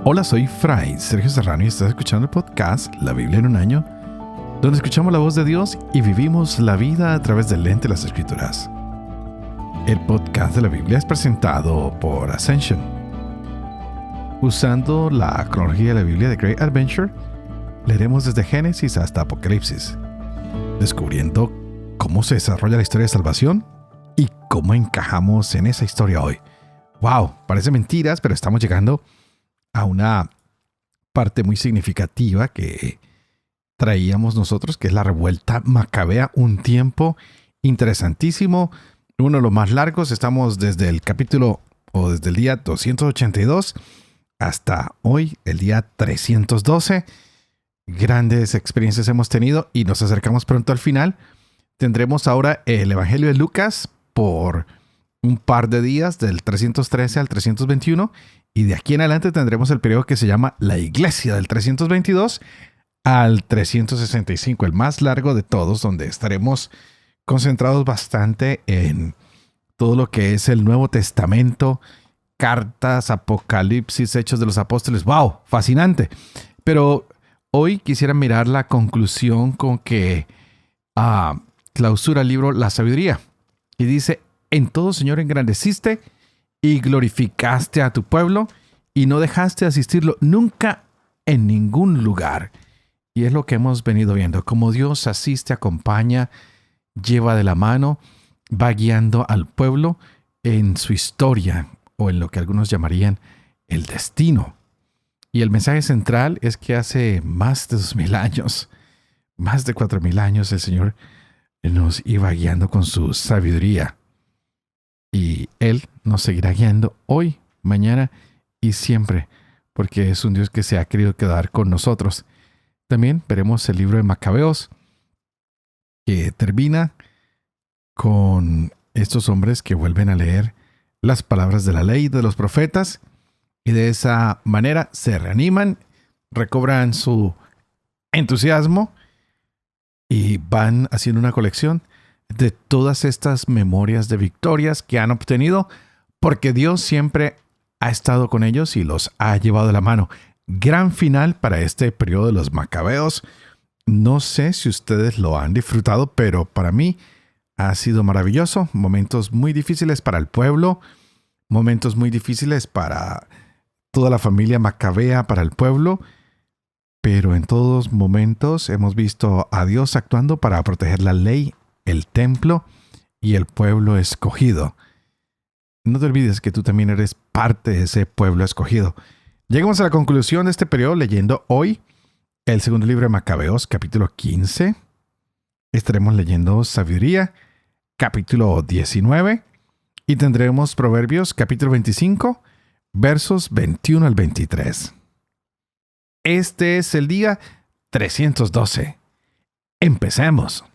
Hola, soy Fray Sergio Serrano y estás escuchando el podcast La Biblia en un año, donde escuchamos la voz de Dios y vivimos la vida a través del lente de las Escrituras. El podcast de la Biblia es presentado por Ascension. Usando la cronología de la Biblia de Great Adventure, leeremos desde Génesis hasta Apocalipsis, descubriendo cómo se desarrolla la historia de salvación y cómo encajamos en esa historia hoy. ¡Wow! Parece mentiras, pero estamos llegando a una parte muy significativa que traíamos nosotros, que es la revuelta macabea, un tiempo interesantísimo, uno de los más largos. Estamos desde el capítulo o desde el día 282 hasta hoy, el día 312. Grandes experiencias hemos tenido y nos acercamos pronto al final. Tendremos ahora el Evangelio de Lucas por un par de días, del 313 al 321, y de aquí en adelante tendremos el periodo que se llama la Iglesia, del 322 al 365, el más largo de todos, donde estaremos concentrados bastante en todo lo que es el Nuevo Testamento, cartas, Apocalipsis, Hechos de los Apóstoles. ¡Wow! Fascinante. Pero hoy quisiera mirar la conclusión con que clausura el libro La Sabiduría. Y dice: en todo, Señor, engrandeciste y glorificaste a tu pueblo y no dejaste de asistirlo nunca en ningún lugar. Y es lo que hemos venido viendo, cómo Dios asiste, acompaña, lleva de la mano, va guiando al pueblo en su historia, o en lo que algunos llamarían el destino. Y el mensaje central es que hace más de 2000 años, más de 4000 años, el Señor nos iba guiando con su sabiduría. Y Él nos seguirá guiando hoy, mañana y siempre, porque es un Dios que se ha querido quedar con nosotros. También veremos el libro de Macabeos, que termina con estos hombres que vuelven a leer las palabras de la ley de los profetas y de esa manera se reaniman, recobran su entusiasmo y van haciendo una colección de todas estas memorias de victorias que han obtenido, porque Dios siempre ha estado con ellos y los ha llevado de la mano. Gran final para este periodo de los Macabeos. No sé si ustedes lo han disfrutado, pero para mí ha sido maravilloso. Momentos muy difíciles para el pueblo, momentos muy difíciles para toda la familia macabea, para el pueblo, pero en todos momentos hemos visto a Dios actuando para proteger la ley, el templo y el pueblo escogido. No te olvides que tú también eres parte de ese pueblo escogido. Llegamos a la conclusión de este periodo leyendo hoy el segundo libro de Macabeos, capítulo 15. Estaremos leyendo Sabiduría, capítulo 19. Y tendremos Proverbios, capítulo 25, versos 21 al 23. Este es el día 312. Empecemos.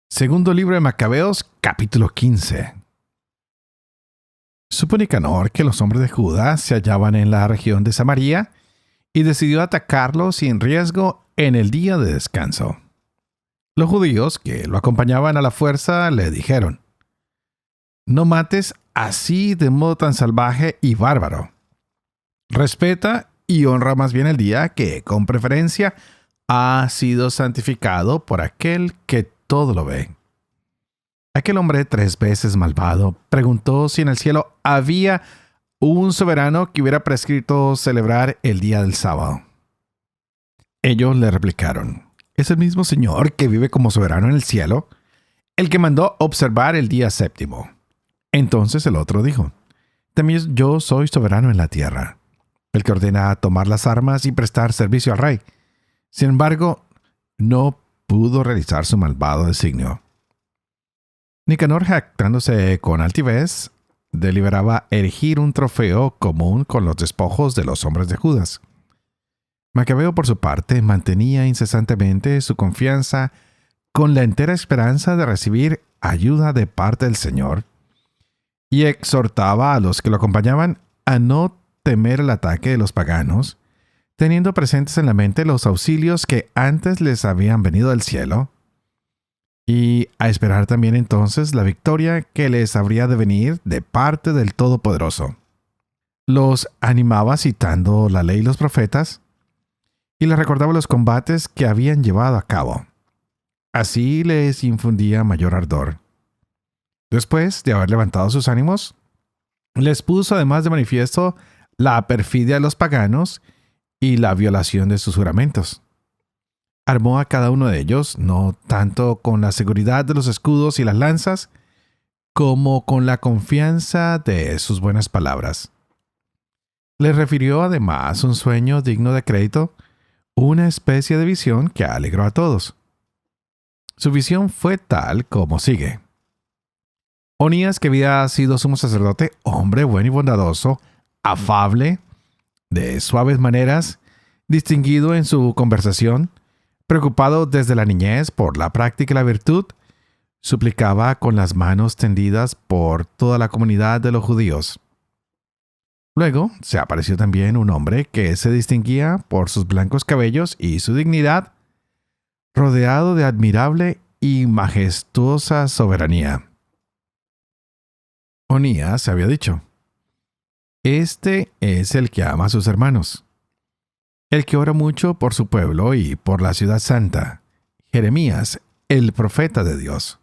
Segundo libro de Macabeos, capítulo 15. Supo Nicanor que los hombres de Judá se hallaban en la región de Samaria y decidió atacarlos sin riesgo en el día de descanso. Los judíos que lo acompañaban a la fuerza le dijeron: no mates así de modo tan salvaje y bárbaro. Respeta y honra más bien el día que, con preferencia, ha sido santificado por aquel que todo lo ve. Aquel hombre 3 veces malvado preguntó si en el cielo había un soberano que hubiera prescrito celebrar el día del sábado. Ellos le replicaron: es el mismo Señor que vive como soberano en el cielo, el que mandó observar el día séptimo. Entonces el otro dijo: también yo soy soberano en la tierra, el que ordena tomar las armas y prestar servicio al rey. Sin embargo, no pudo realizar su malvado designio. Nicanor, jactándose con altivez, deliberaba erigir un trofeo común con los despojos de los hombres de Judas. Macabeo, por su parte, mantenía incesantemente su confianza con la entera esperanza de recibir ayuda de parte del Señor, y exhortaba a los que lo acompañaban a no temer el ataque de los paganos, teniendo presentes en la mente los auxilios que antes les habían venido del cielo. y a esperar también entonces la victoria que les habría de venir de parte del Todopoderoso. Los animaba citando la ley y los profetas, y les recordaba los combates que habían llevado a cabo. Así les infundía mayor ardor. Después de haber levantado sus ánimos, les puso además de manifiesto la perfidia de los paganos y la violación de sus juramentos. Armó a cada uno de ellos, no tanto con la seguridad de los escudos y las lanzas, como con la confianza de sus buenas palabras. Les refirió además un sueño digno de crédito, una especie de visión que alegró a todos. Su visión fue tal como sigue. Onías, que había sido sumo sacerdote, hombre bueno y bondadoso, afable, de suaves maneras, distinguido en su conversación, preocupado desde la niñez por la práctica y la virtud, suplicaba con las manos tendidas por toda la comunidad de los judíos. Luego se apareció también un hombre que se distinguía por sus blancos cabellos y su dignidad, rodeado de admirable y majestuosa soberanía. Onías había dicho: «Este es el que ama a sus hermanos, el que ora mucho por su pueblo y por la ciudad santa, Jeremías, el profeta de Dios».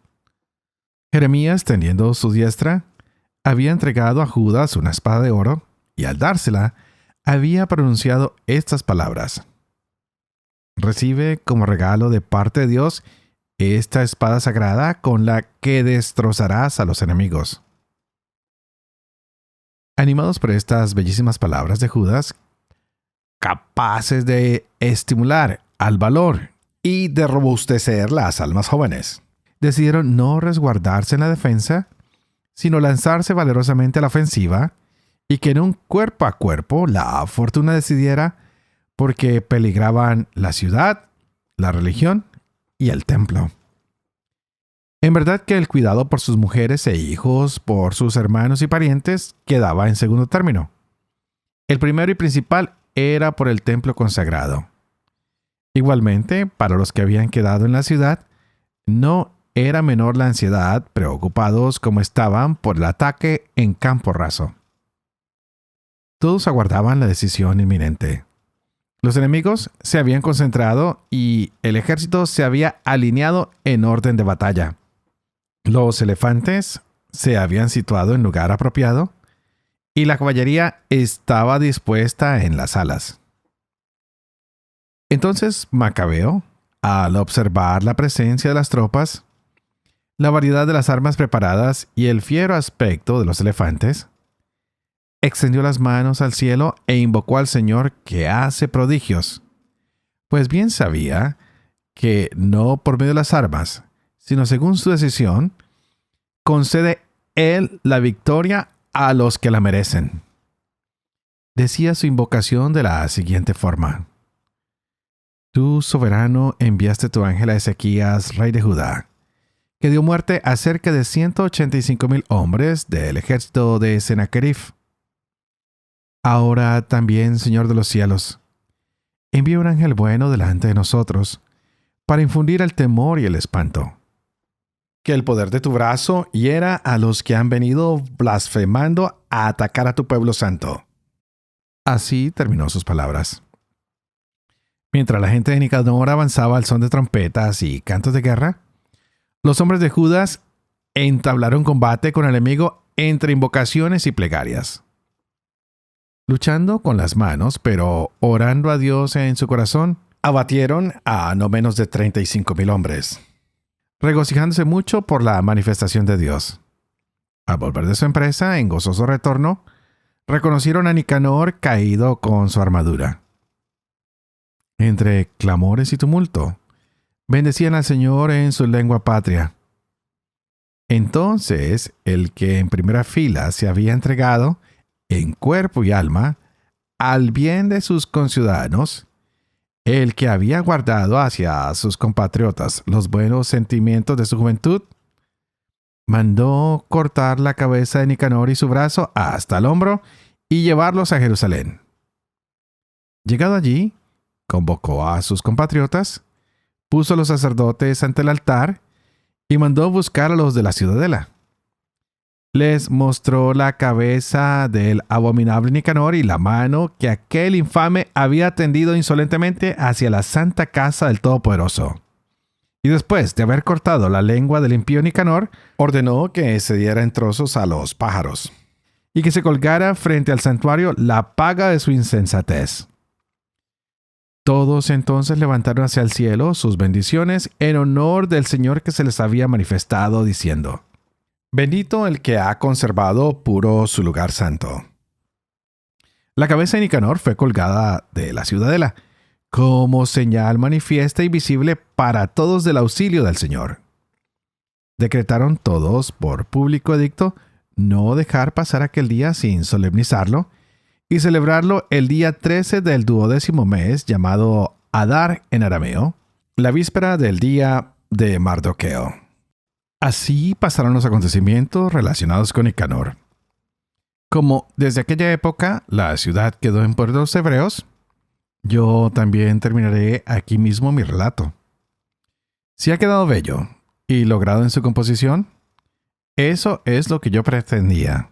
Jeremías, tendiendo su diestra, había entregado a Judas una espada de oro, y al dársela, había pronunciado estas palabras: «Recibe como regalo de parte de Dios esta espada sagrada con la que destrozarás a los enemigos». Animados por estas bellísimas palabras de Judas, capaces de estimular al valor y de robustecer las almas jóvenes, decidieron no resguardarse en la defensa, sino lanzarse valerosamente a la ofensiva, y que en un cuerpo a cuerpo la fortuna decidiera, porque peligraban la ciudad, la religión y el templo. En verdad que el cuidado por sus mujeres e hijos, por sus hermanos y parientes, quedaba en segundo término. El primero y principal era por el templo consagrado. Igualmente, para los que habían quedado en la ciudad, no era menor la ansiedad, preocupados como estaban por el ataque en campo raso. Todos aguardaban la decisión inminente. Los enemigos se habían concentrado y el ejército se había alineado en orden de batalla. Los elefantes se habían situado en lugar apropiado y la caballería estaba dispuesta en las alas. Entonces Macabeo, al observar la presencia de las tropas, la variedad de las armas preparadas y el fiero aspecto de los elefantes, extendió las manos al cielo e invocó al Señor que hace prodigios, pues bien sabía que no por medio de las armas, sino según su decisión, concede Él la victoria a los que la merecen. Decía su invocación de la siguiente forma: «Tú, soberano, enviaste tu ángel a Ezequías, rey de Judá, que dio muerte a cerca de 185,000 hombres del ejército de Sennacherib. Ahora también, Señor de los cielos, envía un ángel bueno delante de nosotros, para infundir el temor y el espanto. Que el poder de tu brazo hiera a los que han venido blasfemando a atacar a tu pueblo santo». Así terminó sus palabras. Mientras la gente de Nicanor avanzaba al son de trompetas y cantos de guerra, los hombres de Judas entablaron combate con el enemigo entre invocaciones y plegarias. Luchando con las manos, pero orando a Dios en su corazón, abatieron a no menos de 35,000 hombres, regocijándose mucho por la manifestación de Dios. Al volver de su empresa, en gozoso retorno, reconocieron a Nicanor caído con su armadura. Entre clamores y tumulto, bendecían al Señor en su lengua patria. Entonces, el que en primera fila se había entregado, en cuerpo y alma, al bien de sus conciudadanos, el que había guardado hacia sus compatriotas los buenos sentimientos de su juventud, mandó cortar la cabeza de Nicanor y su brazo hasta el hombro y llevarlos a Jerusalén. Llegado allí, convocó a sus compatriotas, puso a los sacerdotes ante el altar y mandó buscar a los de la ciudadela. Les mostró la cabeza del abominable Nicanor y la mano que aquel infame había tendido insolentemente hacia la santa casa del Todopoderoso. Y después de haber cortado la lengua del impío Nicanor, ordenó que se diera en trozos a los pájaros y que se colgara frente al santuario la paga de su insensatez. Todos entonces levantaron hacia el cielo sus bendiciones en honor del Señor que se les había manifestado, diciendo: Bendito el que ha conservado puro su lugar santo. La cabeza de Nicanor fue colgada de la ciudadela, como señal manifiesta y visible para todos del auxilio del Señor. Decretaron todos por público edicto no dejar pasar aquel día sin solemnizarlo y celebrarlo el día 13 del 12º mes, llamado Adar en arameo, la víspera del día de Mardoqueo. Así pasaron los acontecimientos relacionados con Nicanor. Como desde aquella época la ciudad quedó en poder de los hebreos, yo también terminaré aquí mismo mi relato. Si ha quedado bello y logrado en su composición, eso es lo que yo pretendía.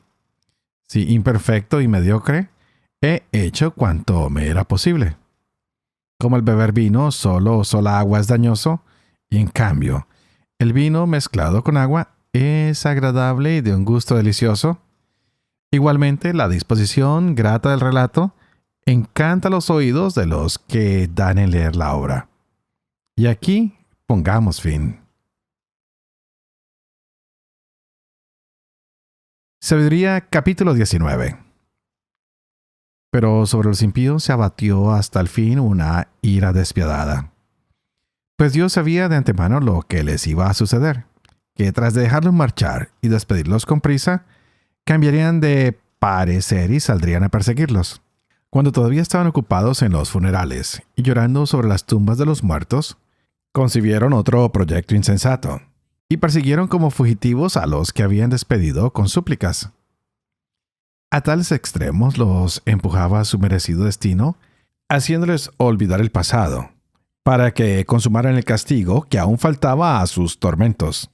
Si imperfecto y mediocre, he hecho cuanto me era posible. Como el beber vino solo o sola agua es dañoso, y en cambio, el vino mezclado con agua es agradable y de un gusto delicioso. Igualmente, la disposición grata del relato encanta los oídos de los que dan en leer la obra. Y aquí pongamos fin. Sabiduría capítulo 19. Pero sobre los impíos se abatió hasta el fin una ira despiadada. Pues Dios sabía de antemano lo que les iba a suceder, que tras de dejarlos marchar y despedirlos con prisa, cambiarían de parecer y saldrían a perseguirlos. Cuando todavía estaban ocupados en los funerales y llorando sobre las tumbas de los muertos, concibieron otro proyecto insensato y persiguieron como fugitivos a los que habían despedido con súplicas. A tales extremos los empujaba su merecido destino, haciéndoles olvidar el pasado, para que consumaran el castigo que aún faltaba a sus tormentos.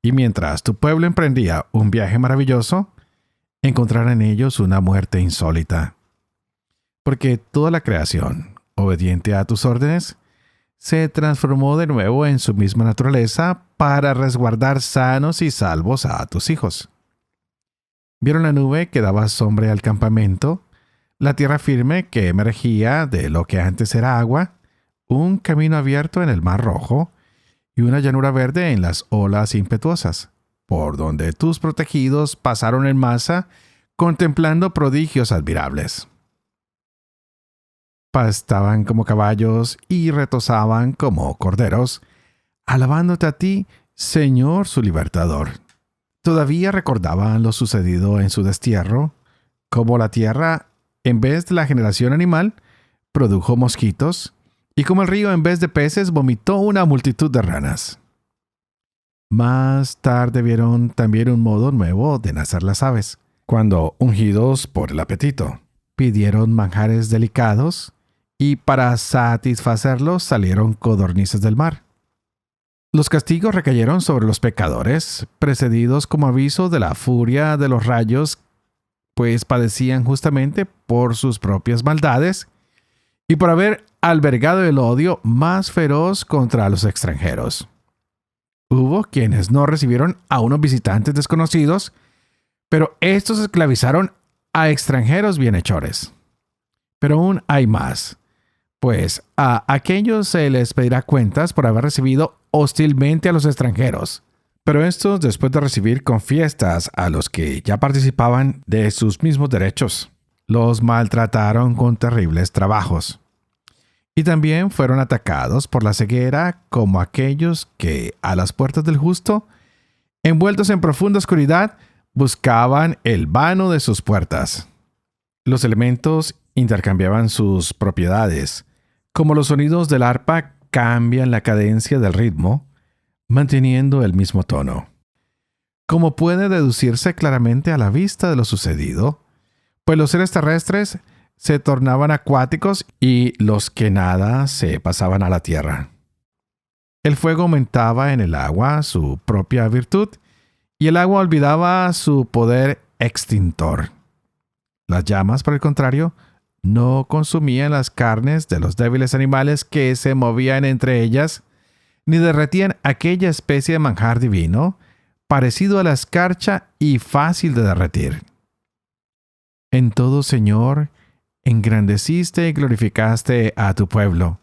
Y mientras tu pueblo emprendía un viaje maravilloso, encontrarán en ellos una muerte insólita. Porque toda la creación, obediente a tus órdenes, se transformó de nuevo en su misma naturaleza para resguardar sanos y salvos a tus hijos. Vieron la nube que daba sombra al campamento, la tierra firme que emergía de lo que antes era agua, un camino abierto en el mar rojo y una llanura verde en las olas impetuosas, por donde tus protegidos pasaron en masa, contemplando prodigios admirables. Pastaban como caballos y retozaban como corderos, alabándote a ti, Señor su libertador. Todavía recordaban lo sucedido en su destierro, como la tierra, en vez de la generación animal, produjo mosquitos, y como el río, en vez de peces, vomitó una multitud de ranas. Más tarde vieron también un modo nuevo de nacer las aves, cuando, ungidos por el apetito, pidieron manjares delicados, y para satisfacerlos salieron codornices del mar. Los castigos recayeron sobre los pecadores, precedidos como aviso de la furia de los rayos, pues padecían justamente por sus propias maldades y por haber albergado el odio más feroz contra los extranjeros. Hubo quienes no recibieron a unos visitantes desconocidos, pero estos esclavizaron a extranjeros bienhechores. Pero aún hay más, pues a aquellos se les pedirá cuentas por haber recibido hostilmente a los extranjeros. Pero estos, después de recibir con fiestas a los que ya participaban de sus mismos derechos, los maltrataron con terribles trabajos. Y también fueron atacados por la ceguera como aquellos que, a las puertas del justo, envueltos en profunda oscuridad, buscaban el vano de sus puertas. Los elementos intercambiaban sus propiedades, como los sonidos del arpa cambian la cadencia del ritmo, manteniendo el mismo tono. Como puede deducirse claramente a la vista de lo sucedido, pues los seres terrestres se tornaban acuáticos y los que nada se pasaban a la tierra. El fuego aumentaba en el agua su propia virtud y el agua olvidaba su poder extintor. Las llamas, por el contrario, no consumían las carnes de los débiles animales que se movían entre ellas, ni derretían aquella especie de manjar divino, parecido a la escarcha y fácil de derretir. En todo, Señor, engrandeciste y glorificaste a tu pueblo,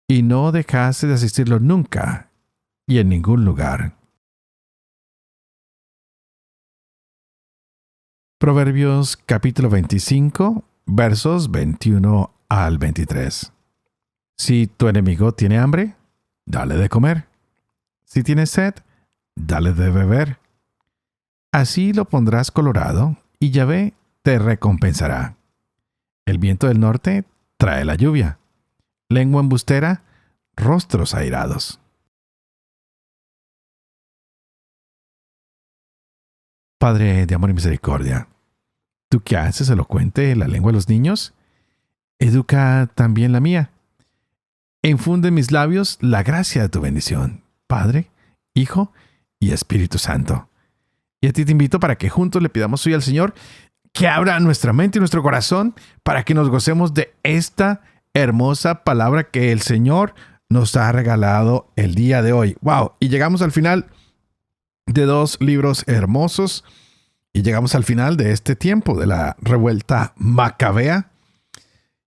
y no dejaste de asistirlo nunca y en ningún lugar. Proverbios capítulo 25, versos 21 al 23. Si tu enemigo tiene hambre, dale de comer. Si tiene sed, dale de beber. Así lo pondrás colorado, y Yahvé te recompensará. El viento del norte trae la lluvia. Lengua embustera, rostros airados. Padre de amor y misericordia, tú que haces elocuente la lengua de los niños, educa también la mía. E infunde en mis labios la gracia de tu bendición, Padre, Hijo y Espíritu Santo. Y a ti te invito para que juntos le pidamos hoy al Señor que abra nuestra mente y nuestro corazón para que nos gocemos de esta hermosa palabra que el Señor nos ha regalado el día de hoy. ¡Wow! Y llegamos al final de 2 libros hermosos y llegamos al final de este tiempo de la revuelta macabea.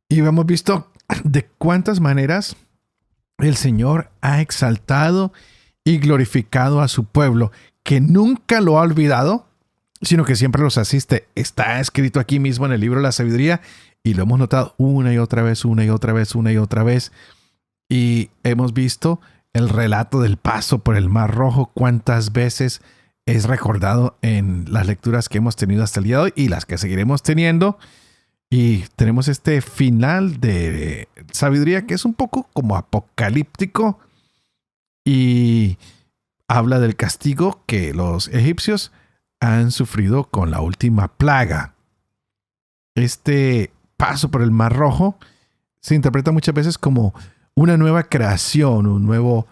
Y hemos visto de cuántas maneras el Señor ha exaltado y glorificado a su pueblo, que nunca lo ha olvidado, sino que siempre los asiste. Está escrito aquí mismo en el libro de la sabiduría y lo hemos notado una y otra vez, una y otra vez, una y otra vez. Y hemos visto el relato del paso por el Mar Rojo, cuántas veces es recordado en las lecturas que hemos tenido hasta el día de hoy y las que seguiremos teniendo. Y tenemos este final de sabiduría que es un poco como apocalíptico y habla del castigo que los egipcios han sufrido con la última plaga. Este paso por el Mar Rojo se interpreta muchas veces como una nueva creación, un nuevo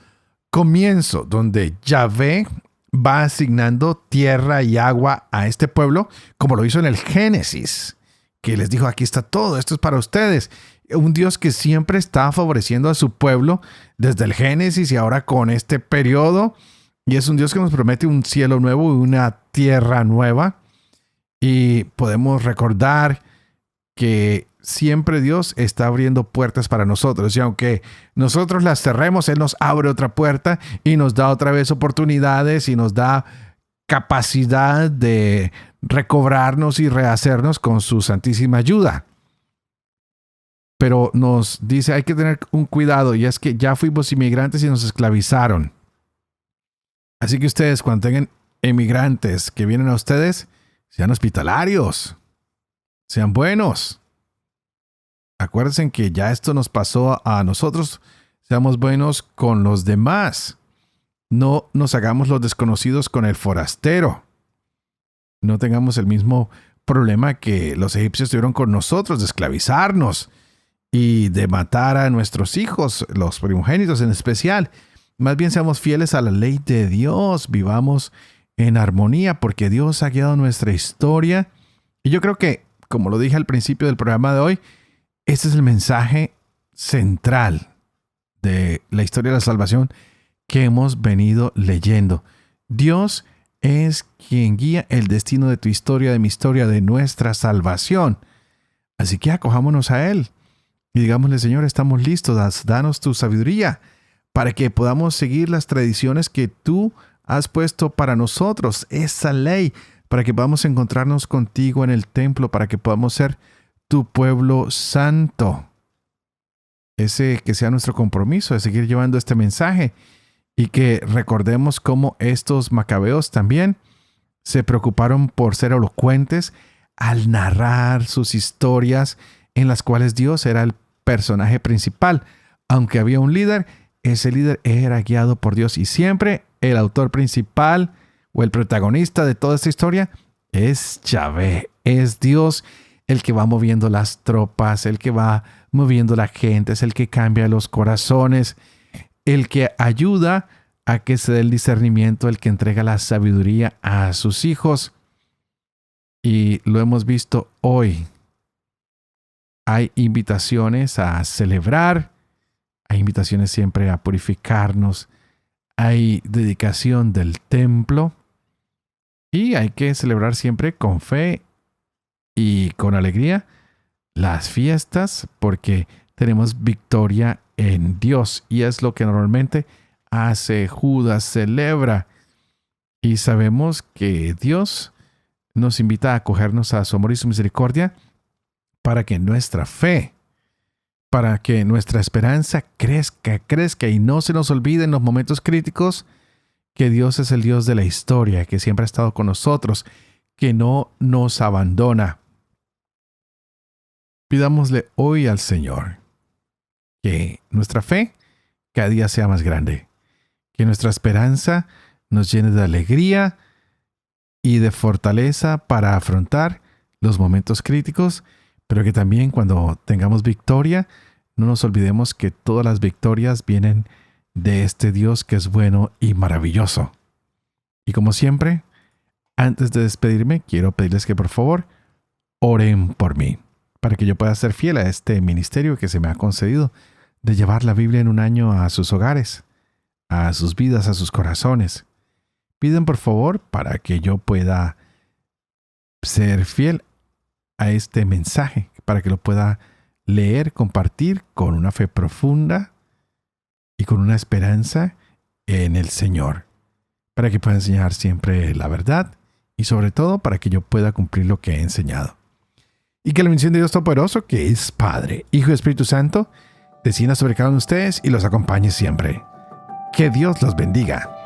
comienzo, donde Yahvé va asignando tierra y agua a este pueblo, como lo hizo en el Génesis, que les dijo, aquí está todo, esto es para ustedes. Un Dios que siempre está favoreciendo a su pueblo desde el Génesis y ahora con este periodo. Y es un Dios que nos promete un cielo nuevo y una tierra nueva. Y podemos recordar que siempre Dios está abriendo puertas para nosotros. Y aunque nosotros las cerremos, Él nos abre otra puerta y nos da otra vez oportunidades y nos da capacidad de recobrarnos y rehacernos con su santísima ayuda. Pero nos dice, hay que tener un cuidado, y es que ya fuimos inmigrantes y nos esclavizaron. Así que ustedes, cuando tengan emigrantes que vienen a ustedes, sean hospitalarios, sean buenos. Acuérdense que ya esto nos pasó a nosotros, seamos buenos con los demás. No nos hagamos los desconocidos con el forastero. No tengamos el mismo problema que los egipcios tuvieron con nosotros, de esclavizarnos y de matar a nuestros hijos, los primogénitos en especial. Más bien seamos fieles a la ley de Dios, vivamos en armonía, porque Dios ha guiado nuestra historia. Y yo creo que, como lo dije al principio del programa de hoy, este es el mensaje central de la historia de la salvación que hemos venido leyendo. Dios es quien guía el destino de tu historia, de mi historia, de nuestra salvación. Así que acojámonos a Él y digámosle, Señor, estamos listos, danos tu sabiduría para que podamos seguir las tradiciones que tú has puesto para nosotros, esa ley, para que podamos encontrarnos contigo en el templo, para que podamos ser tu pueblo santo. Ese que sea nuestro compromiso de seguir llevando este mensaje y que recordemos cómo estos macabeos también se preocuparon por ser elocuentes al narrar sus historias en las cuales Dios era el personaje principal. Aunque había un líder, ese líder era guiado por Dios y siempre el autor principal o el protagonista de toda esta historia es Yahvé, es Dios el que va moviendo las tropas, el que va moviendo la gente, es el que cambia los corazones. el que ayuda a que se dé el discernimiento, el que entrega la sabiduría a sus hijos. Y lo hemos visto hoy. Hay invitaciones a celebrar, hay invitaciones siempre a purificarnos, hay dedicación del templo y hay que celebrar siempre con fe y con alegría las fiestas porque tenemos victoria en Dios y es lo que normalmente hace Judas, celebra. Y sabemos que Dios nos invita a acogernos a su amor y su misericordia para que nuestra fe, para que nuestra esperanza crezca y no se nos olvide en los momentos críticos que Dios es el Dios de la historia, que siempre ha estado con nosotros, que no nos abandona. Pidámosle hoy al Señor que nuestra fe cada día sea más grande, que nuestra esperanza nos llene de alegría y de fortaleza para afrontar los momentos críticos, pero que también cuando tengamos victoria, no nos olvidemos que todas las victorias vienen de este Dios que es bueno y maravilloso. Y como siempre, antes de despedirme, quiero pedirles que por favor oren por mí, para que yo pueda ser fiel a este ministerio que se me ha concedido de llevar la Biblia en un año a sus hogares, a sus vidas, a sus corazones. Piden por favor para que yo pueda ser fiel a este mensaje, para que lo pueda leer, compartir con una fe profunda y con una esperanza en el Señor, para que pueda enseñar siempre la verdad y sobre todo para que yo pueda cumplir lo que he enseñado. Y que la bendición de Dios Todopoderoso, que es Padre, Hijo y Espíritu Santo, descienda sobre cada uno de ustedes y los acompañe siempre. Que Dios los bendiga.